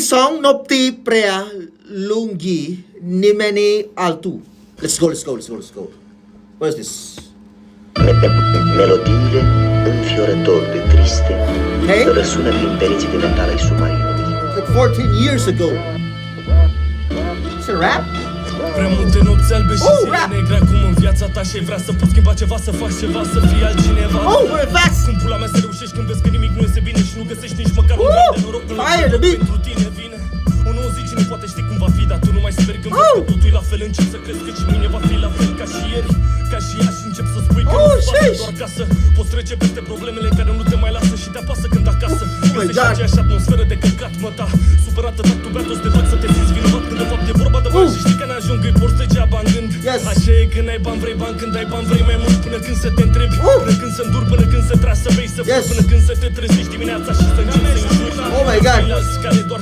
song nopti prea lunghi nimeni altu. Let's go. What is this? Melodiile înfiorător de triste Hey? răsună prin pereții de metal ai submarinului. Like 14 years ago. It's a rap? Prea multe nopți albe și zile rap! negre acum în viața ta și vrea să poți schimba ceva, să faci ceva, să fii altcineva. We're fast! Cum pula mea să reușești când vezi că nimic nu iese bine și nu găsești nici măcar un gram de noroc până Fire, the beat! pentru tine vine. O nouă zi cine poate ști cum va fi, dar tu nu mai speri când vezi că totul e la fel, încep să crezi că și mâine va fi la fel ca și ieri. Ca și ea și încep să spui că nu se poate doar ca să poți trece peste problemele care nu te mai lasă și te apasă când acasă găsești God. aceeași atmosferă de căcat, mă, ta supărată, dar tu bea toți de fac să te simți vinovat când de fapt e vorba de bani și știi că n-ajung, îi porți degeaba în gând. Yes. Așa e când ai bani, vrei bani, când ai bani, vrei mai mult, până când să te întrebi, până când să înduri, până când să tragi, să bei, să furi, Yes. până când să te trezești dimineața și să începi să-i înjuri. Oh my God. Ceilalți care doar